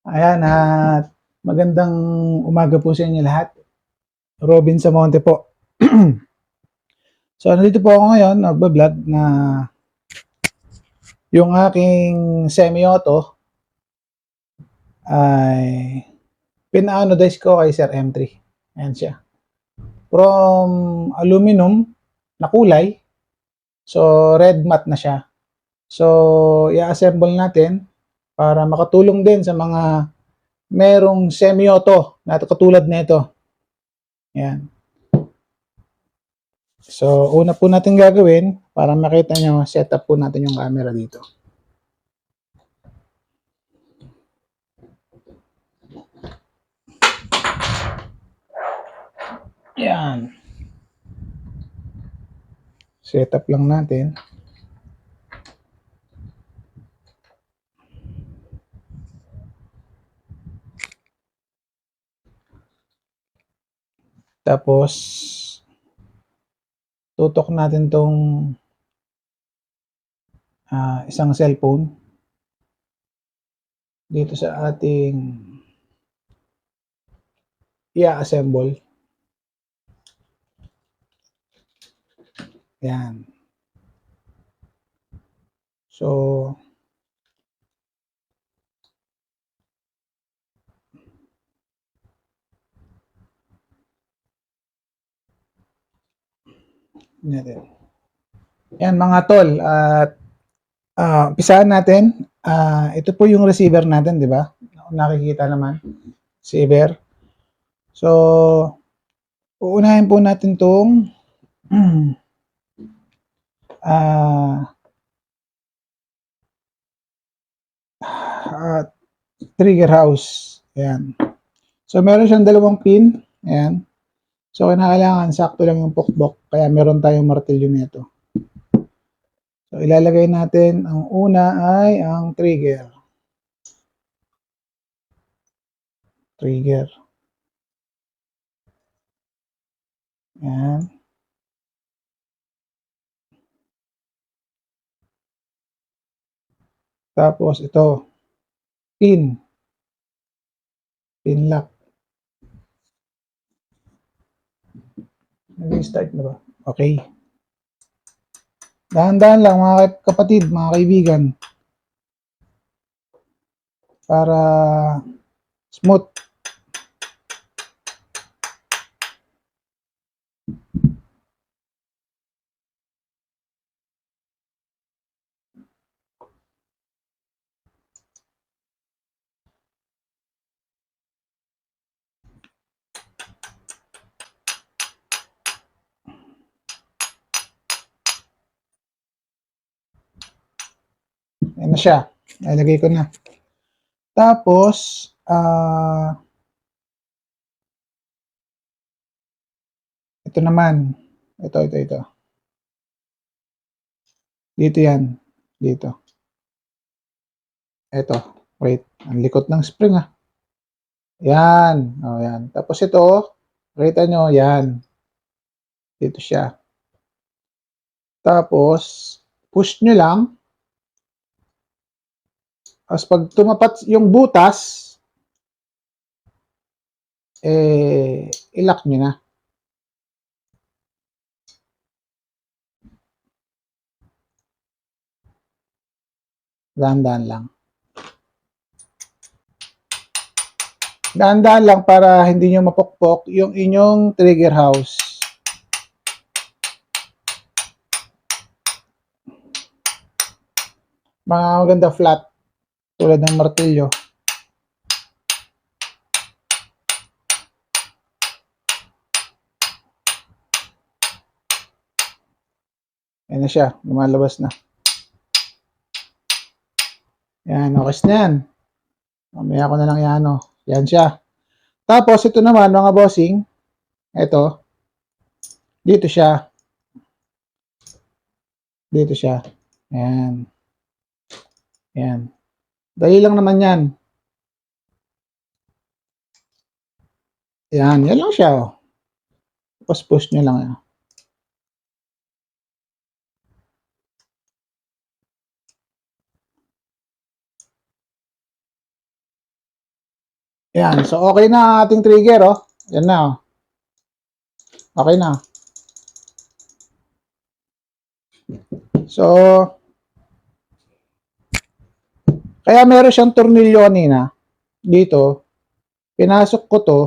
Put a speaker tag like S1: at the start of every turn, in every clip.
S1: Ayan, at magandang umaga po sa inyo lahat. Robin Samonte po. So, nandito po ako ngayon, nagbablog na yung aking semi-auto ay pina-anodize ko kay Sir M3. Ayan siya. From aluminum na kulay, so red matte na siya. So, i-assemble natin para makatulong din sa mga merong semi-auto na katulad nito. Ayan. So, una po natin gagawin para makita nyo, set up po natin yung camera dito. Ayan. Set up lang natin. Tapos, tutok natin tong isang cellphone dito sa ating i-assemble. Yan. So, natin. Yan mga tol, at umpisahan natin. Ito po yung receiver natin, di ba? Nakikita naman, receiver. So, uunahin po natin tong trigger house. Ayan. So, meron siyang dalawang pin. Ayan. So, kinakailangan sakto lang yung pukbok. Kaya meron tayong martilyo nito. So, ilalagay natin, ang una ay ang trigger. Trigger. Ayan. Tapos, ito. Pin. Pin lock. Nag-start na ba? Okay. Dahan-dahan lang mga kapatid, mga kaibigan. Para smooth. Ayan na siya. Nalagay ko na. Tapos, ito naman. Ito. Dito yan. Dito. Ito. Wait. Ang likot ng spring ah. Yan. O, yan. Tapos ito, kita nyo, yan. Dito siya. Tapos, push nyo lang. Tapos pag tumapat yung butas, ilock nyo na. Dahan-dahan lang. Dahan-dahan lang para hindi nyo mapukpok yung inyong trigger house. Mga maganda flat tulad ng martilyo. Ayan na siya, lumalabas na. Yan, okay na yan. Mamaya ko na lang yan, oh. Yan siya. Tapos, ito naman, mga bossing, ito, dito siya. Dito siya. Ayan. Ayan. Dali lang naman yan. Ayan, yan lang siya, oh. Tapos, push nyo lang yan. Yan. So, okay na ang ating trigger, oh. Yan na, oh. Okay na. So, kaya meron siyang tornilyo kanina. Dito, pinasok ko to.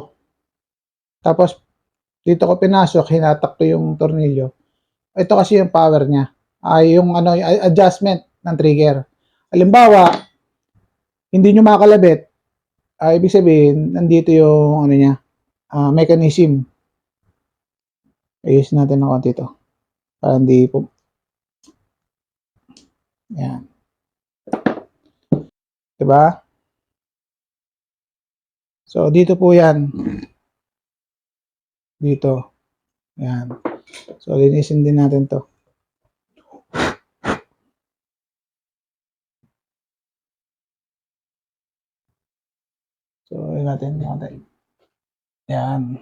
S1: Tapos, dito ko pinasok, hinatak ko yung tornilyo. Ito kasi yung power niya. Ay, yung ano, adjustment ng trigger. Halimbawa, hindi nyo makalabit. Ibig sabihin, nandito yung ano niya, mechanism. Ayos natin ng konti ito. Para hindi po. Yan. Diba? So, dito po yan. Dito. Yan. So, linisin din natin to. So, yun natin. Yan.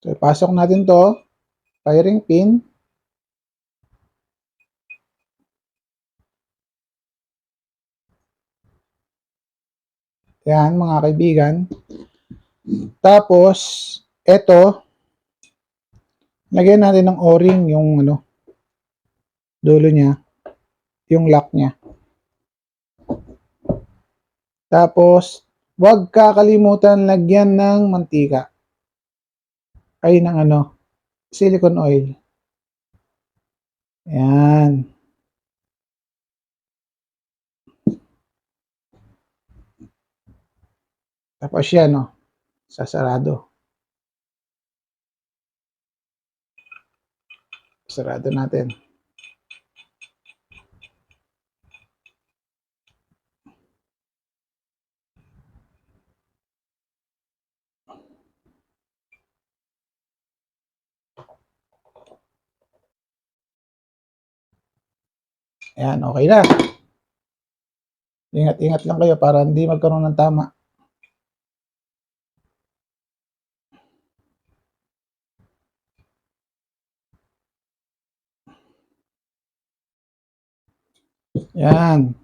S1: So, pasok natin to. Firing pin. Yan, mga kaibigan. Tapos, eto, lagyan natin ng o-ring yung ano, dulo niya, yung lock niya. Tapos, huwag kakalimutan lagyan ng mantika. Ay, ng ano, silicone oil. Yan. Tapos yan, no, sasarado. Sarado natin. Ayan, okay na. Ingat-ingat lang kayo para hindi magkaroon ng tama. Yan.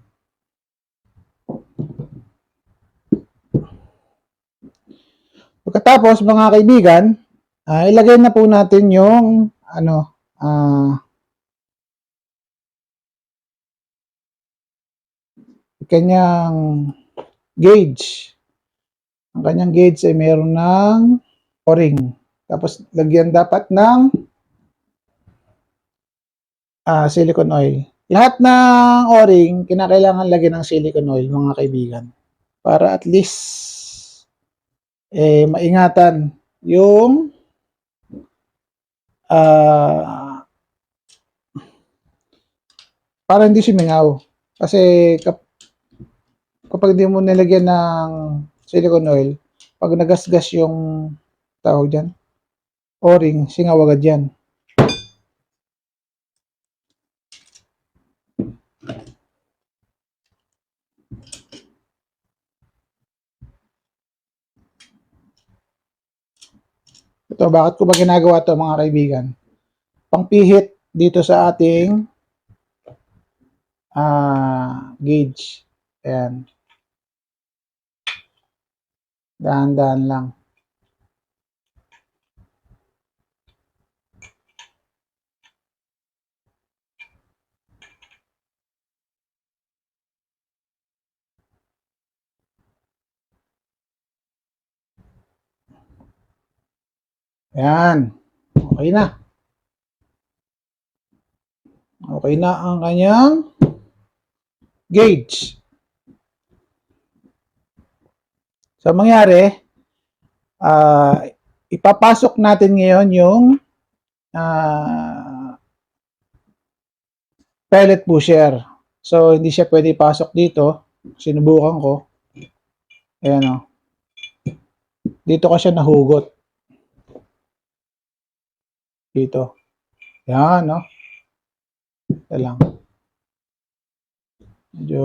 S1: Pagkatapos, mga kaibigan, ilagay na po natin yung ano, kanyang gauge. Ang kanyang gauge ay mayroon ng o-ring. Tapos, lagyan dapat ng silicone oil. Lahat ng o-ring, kinakailangan lagyan ng silicone oil, mga kaibigan. Para at least, maingatan yung para hindi sumingaw. Kasi kapag hindi mo nilagyan ng silicone oil, pag nagasgas yung tawag dyan, o-ring, singaw agad yan. Ito, bakit ko ba ginagawa ito, mga kaibigan? Pangpihit dito sa ating gauge. Ayan. Dahan-dahan lang. Ayan. Okay na. Okay na ang kanyang gauge. So, mangyari, ipapasok natin ngayon yung pellet pusher. So, hindi siya pwede ipasok dito. Sinubukan ko. Ayan o. Dito ka siya nahugot. Dito. Yan, no? Ito lang. Medyo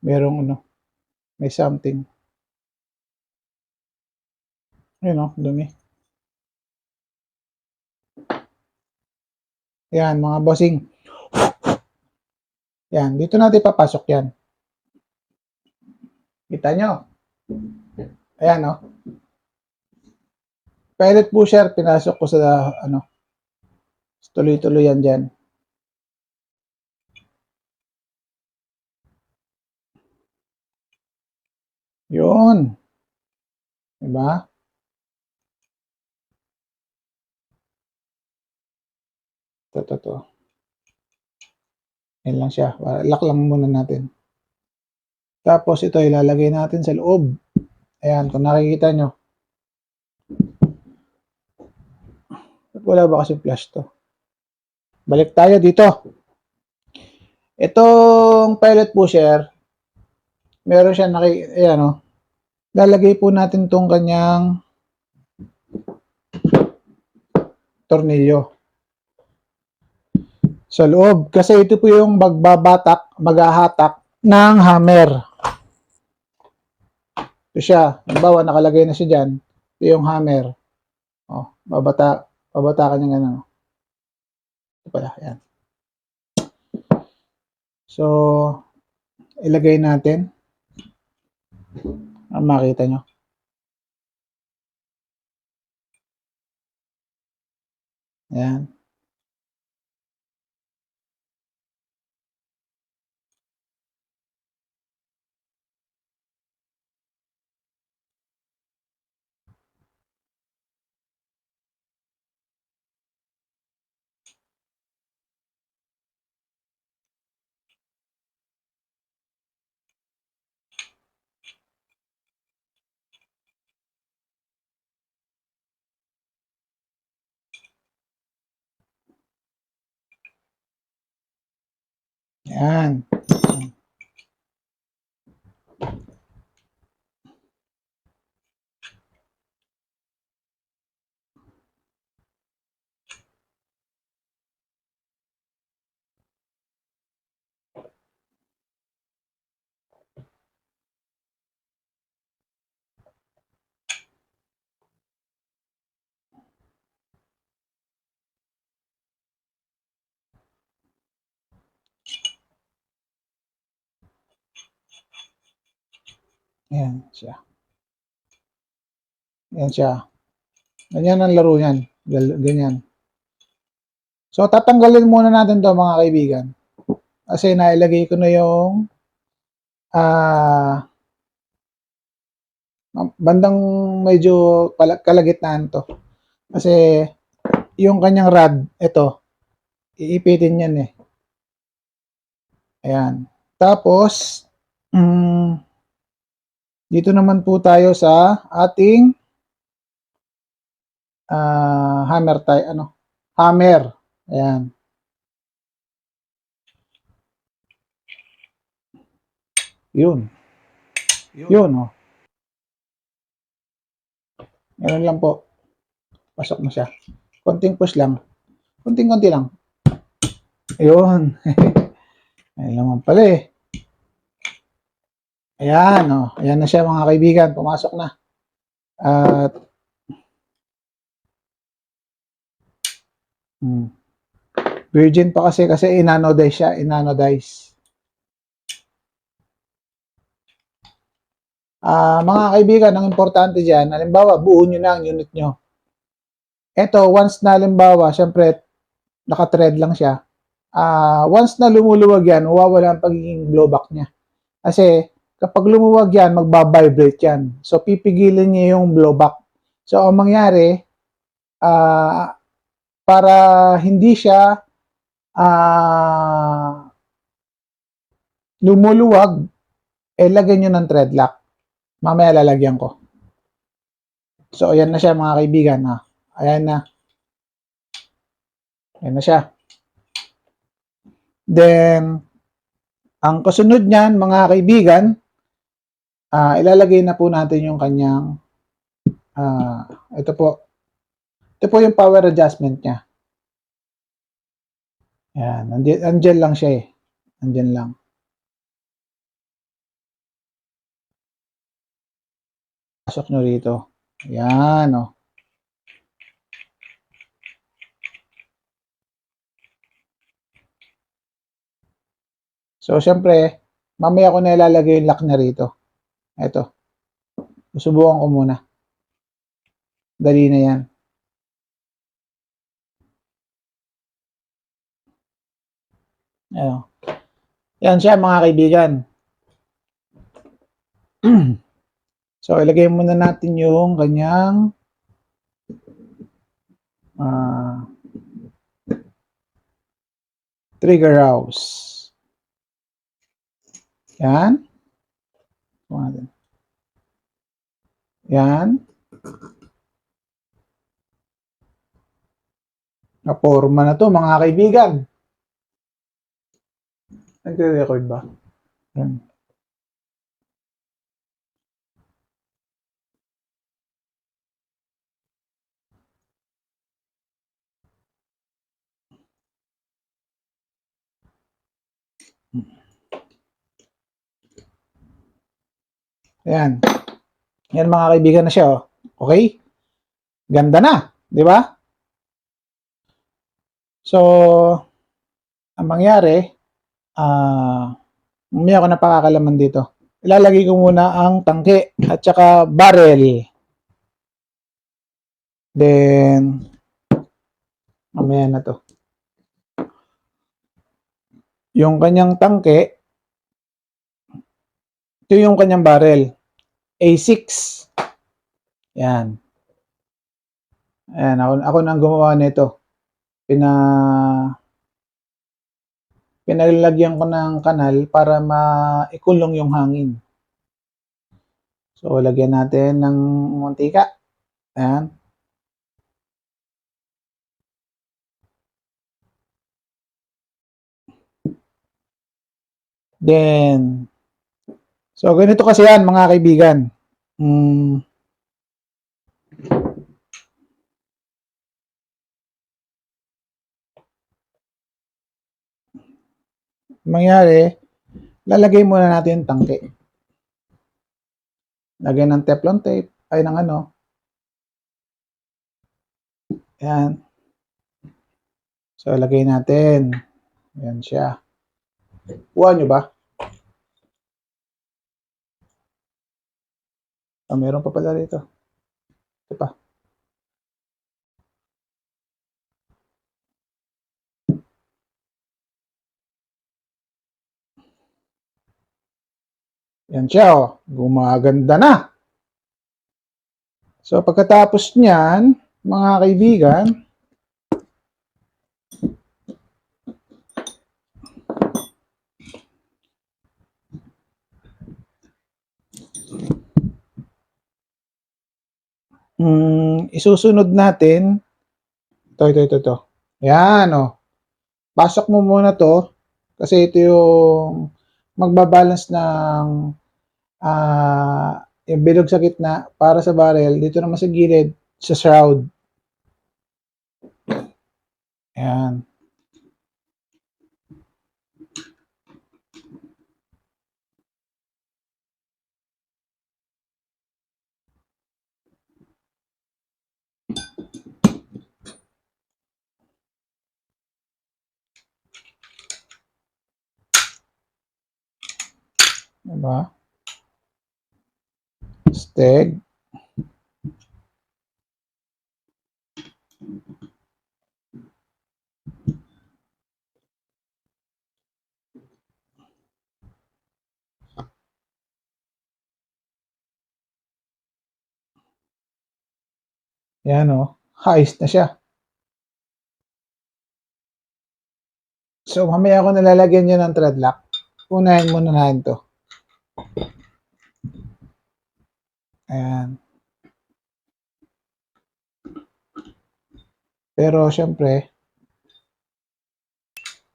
S1: merong ano, may something. Ayun, no? Dumi. Yan, mga bossing. Yan, dito natin papasok yan. Kita nyo? Ayan, no? Pilot pusher, pinasok ko sa, ano, tuloy-tuloy yan dyan. Yun. Diba? Ito. Yan lang siya. Lock lang muna natin. Tapos ito ilalagay natin sa loob. Ayan, kung nakikita nyo. Wala ba kasi flash to? Balik tayo dito. Itong pilot pusher, meron siya ayan, no? Lalagay po natin tong kanyang tornilyo sa loob. Kasi ito po yung maghahatak ng hammer. Ito siya. Halimbawa, nakalagay na siya dyan. Ito yung hammer. O, babatakan niya gano'n. Ito pala, yan. So, ilagay natin. Makita nyo. Ayan. Ayan. Ayan siya. Ayan siya. Ganyan ang laro niyan. Ganyan. So, tatanggalin muna natin to mga kaibigan. Kasi nailagay ko na yung bandang medyo kalagitnaan to. Kasi yung kanyang rod, ito, iipitin yan eh. Ayan. Tapos, dito naman po tayo sa ating hammer. Ayan. Yun, oh. Ganun lang po. Pasok na siya. Konting push lang. Konting-konti lang. Ayun. Ayun naman pala eh. Ayan, oh. Ayan na siya mga kaibigan. Pumasok na. At virgin pa kasi inanodize siya. Inanodize. Mga kaibigan, ang importante dyan, halimbawa, buo nyo na ang unit nyo. Ito, once na halimbawa, syempre, naka-thread lang siya. Once na lumuluwag yan, mawawala ang pagiging blowback niya. Kasi, kapag lumuwag yan, magbabibrate yan. So, pipigilin niya yung blowback. So, ang mangyari, para hindi siya lumuluwag, lagyan nyo ng thread lock. Mamaya lalagyan ko. So, ayan na siya mga kaibigan. Ayan na. Ayan na siya. Then, ang kasunod niyan mga kaibigan, ilalagay na po natin yung kanyang ito po. Ito po yung power adjustment niya. Ayan. Andyan lang siya eh. Andyan lang. Pasok nyo rito. Ayan o. So, syempre, mamaya ko na ilalagay yung lock na rito. Ito. Susubukan ko muna. Dali na yan. Ayan. Yan siya mga kaibigan. So, ilagay muna natin yung kanyang trigger house. Yan. Yan. Naporma na to mga kaibigan. Nagre-record ba? Yan. Ayan. Yan mga kaibigan na siya. Oh. Okay? Ganda na. Di ba? So, ang mangyari, may ako na pakakalaman dito. Ilalagay ko muna ang tangke at saka barrel. Then, mamaya na to. Yung kanyang tangke, ito yung kanyang barrel. A6. Yan. Ayan, ako nang gumawa nito. Pinalagyan ko ng kanal para maikulong yung hangin. So, lagyan natin ng mantika. Ayan. Then, so ganito kasi yan mga kaibigan. Mangyari, lalagay muna natin yung tangke. Lagyan ng Teflon tape, ay ng ano. Ayan. So, lagay natin. Ayan siya. Kuha nyo ba? Meron pa pala rito. Ito pa. Yan siya, oh. Gumaganda na. So, pagkatapos niyan, mga kaibigan, isusunod natin, ito. Yan, oh. Pasok mo muna to, kasi ito yung magbabalance ng yung bilog sa gitna para sa barrel, dito naman sa gilid, sa shroud. Ayan. Diba? Steg. Yan o. Ayos na siya. So, mamaya ako nalalagyan nyo ng thread lock. Unahin muna natin to. Ayan. Pero, syempre,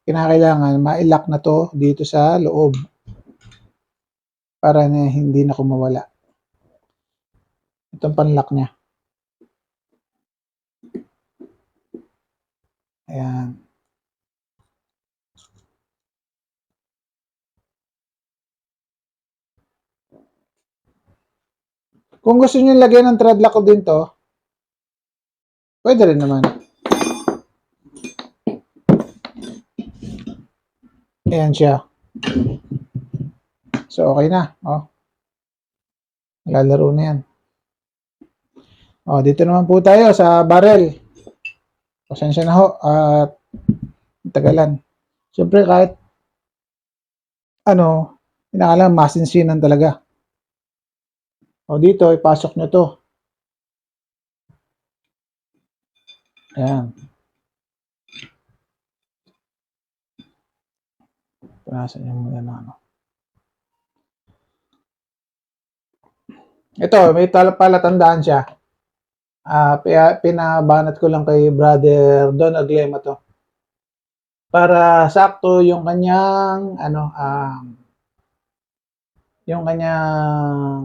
S1: kinakailangan ma-lock na to dito sa loob para na hindi na kumawala. Itong panlock niya. Ayan. Kung gusto niyo lagyan ng thread lock ko din to, pwede rin naman. Ayan siya. So, okay na. Oh. Lalaro na yan. Dito naman po tayo sa barrel. Pasensya na ho at tagalan. Siyempre kahit pinakalan masinsinan talaga. Dito ipasok nyo to. Ayan. Punasan nyo muna na Ito, may palatandaan siya. Pinabanat ko lang kay Brother Don Aglema to. Para sakto yung kanyang yung kanyang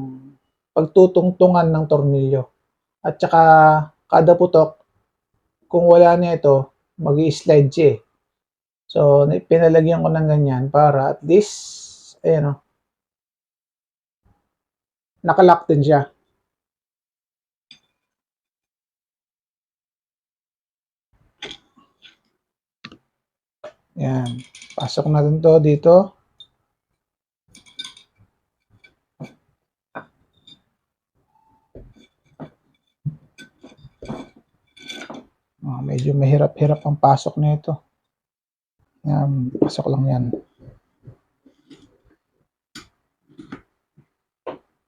S1: pagtutungtungan ng tornilyo. At saka kada putok, kung wala na ito, mag-i-slide siya eh. So, pinalagyan ko ng ganyan para at least, nakalock din siya. Yan. Pasok natin to dito. Medyo mahirap-hirap ang pasok nito. Yan. Pasok lang yan.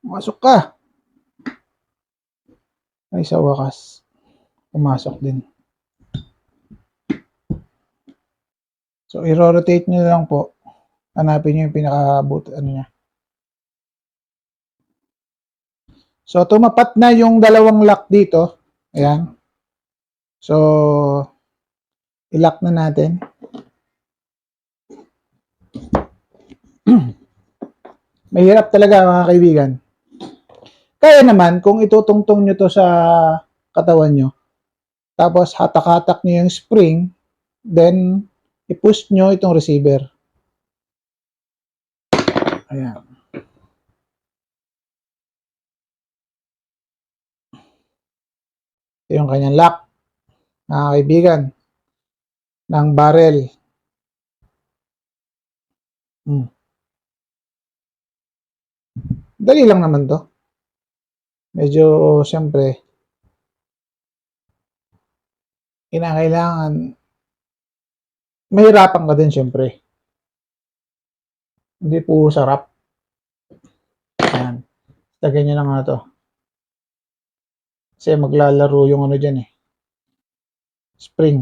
S1: Masok ka. Ay, sa wakas. Pumasok din. So, i-rotate nyo lang po. Hanapin nyo yung pinaka-boot, niya. So, tumapat na yung dalawang lock dito. Ayan. So, i-lock na natin. Mahirap talaga mga kaibigan. Kaya naman, kung itutungtong nyo to sa katawan nyo, tapos hatak-hatak nyo yung spring, then i-push nyo itong receiver. Ayan. Ito yung kanyang lock, mga kaibigan, ng barrel. Dali lang naman to. Medyo, siyempre, kinakailangan, mahirapan ka din, siyempre. Hindi po sarap. Ayan. Lagyan nyo na nga to. Kasi maglalaro yung dyan eh. Spring.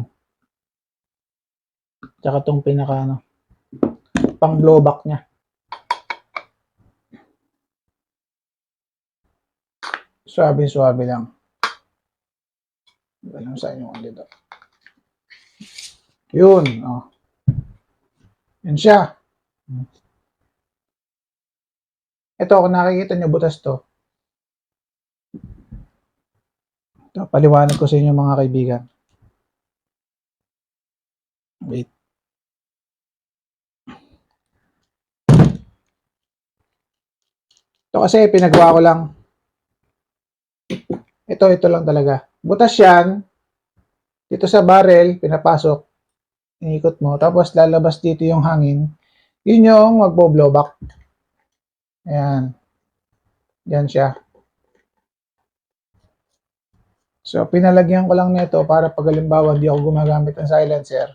S1: Tsaka itong pinaka pang blowback niya. Suabe-suabe lang. Alam sa inyo kung dito. Yun. Yun siya. Ito, kung nakikita nyo, butas to. Ito, paliwanag ko sa inyo mga kaibigan. Wait. Ito kasi pinagawa ko lang. Ito lang talaga. Butas yan. Dito sa barrel, pinapasok. Inikot mo. Tapos lalabas dito yung hangin. Yun yung magbo-blowback. Ayan. Yan siya. So, pinalagyan ko lang nito para pag halimbawa hindi ako gumagamit ng silencer.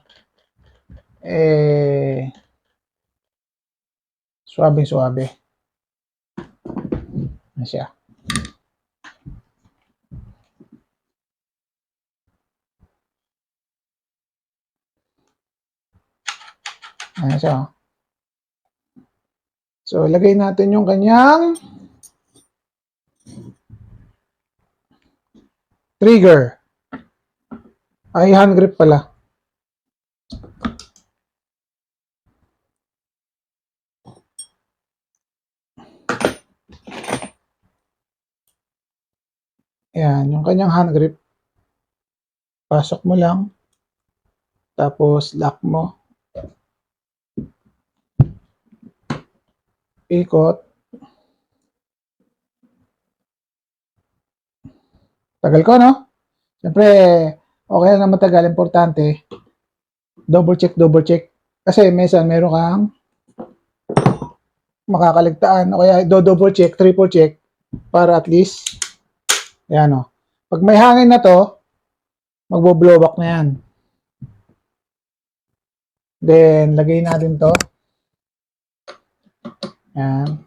S1: Suwabing-suwabe. Yan siya. Ayan siya. So, lagay natin yung kanyang trigger. Ay, hand grip pala. Ayan, yung kanyang hand grip. Pasok mo lang. Tapos, lock mo. Ikot. Tagal ko, no? Siyempre, okay lang na matagal. Importante, double check. Kasi minsan, meron kang makakaligtaan. O kaya, double check, triple check. para at least, ayan o. Pag may hangin na to, magbo-blow back na yan. Then, lagay natin to. Ayan.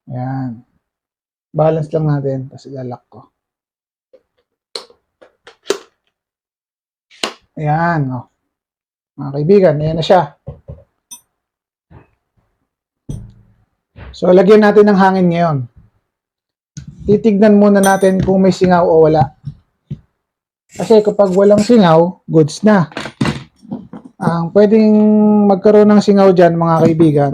S1: Ayan. Balance lang natin, tapos ilalak ko. Ayan, o. Mga kaibigan, ayan na siya. So, lagyan natin ng hangin ngayon. Titignan muna natin kung may singaw o wala. Kasi kapag walang singaw, goods na. Ang pwedeng magkaroon ng singaw dyan, mga kaibigan,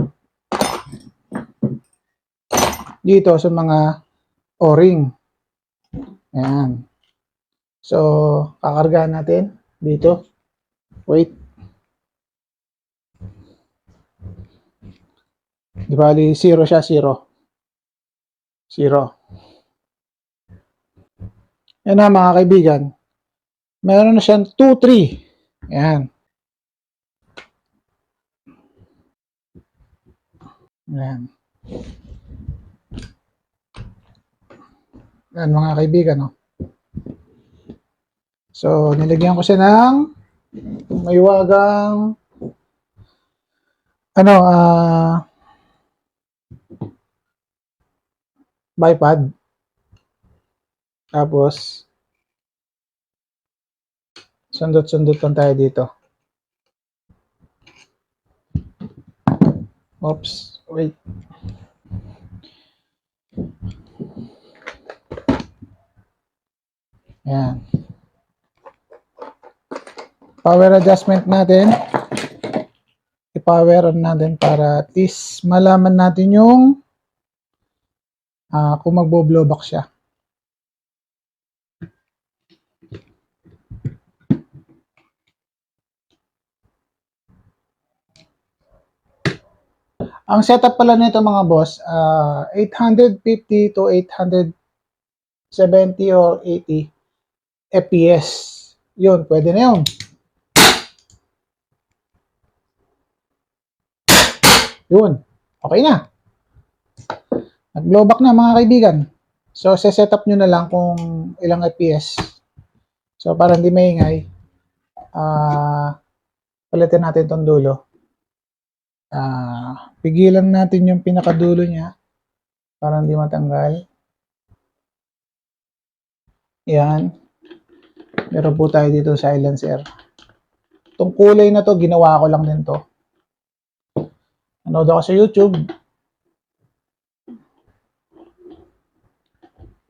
S1: dito sa mga o-ring. Ayan. So, kakargahan natin dito. Wait. Di bali, 0 siya, 0. 0. Yan na mga kaibigan. Meron na siyang 2, 3. Ayan. Ayan. Ayan mga kaibigan. No? So, nilagyan ko siya ng maywagang bipod. Tapos, sundot-sundot lang tayo dito. Oops, wait. Ayan. Power adjustment natin. I-power on natin para at least malaman natin yung kung magbo-blow back siya. Ang setup pala nito mga boss, 850 to 870 or 80 FPS. Yun, pwede na yun. Yun, okay na. Nag-blow back na mga kaibigan. So, set-up nyo na lang kung ilang FPS. So, para hindi maingay, palitin natin itong dulo. Pigilan natin yung pinakadulo niya para hindi matanggal. Yan. Meron po tayo dito silencer. Itong kulay na to, ginawa ko lang din to. Nanood ako sa YouTube.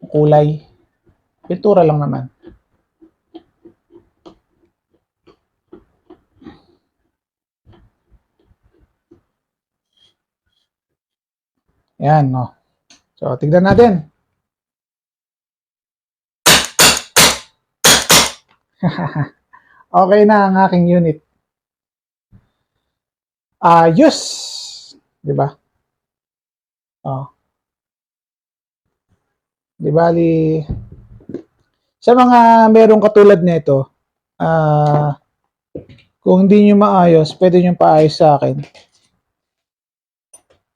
S1: Kulay. Pintura lang naman. Yan, no. So, tignan natin. Okay na ang aking unit. Ayos. Diba? Oh. Di bali, sa mga merong katulad nito, kung hindi nyo maayos, pwede nyo paayos sa akin.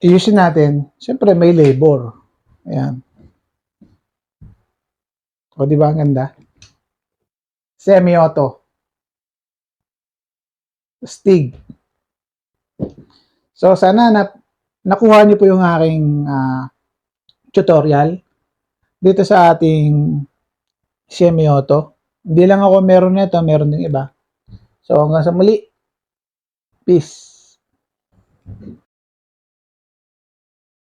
S1: I-use natin. Siyempre, may labor. Ayan. O, di ba ang ganda? Semi-auto. Stig. So, sana nakuha niyo po yung aking tutorial dito sa ating semi-auto. Hindi lang ako meron nito, meron din iba. So, hanggang sa muli. Peace.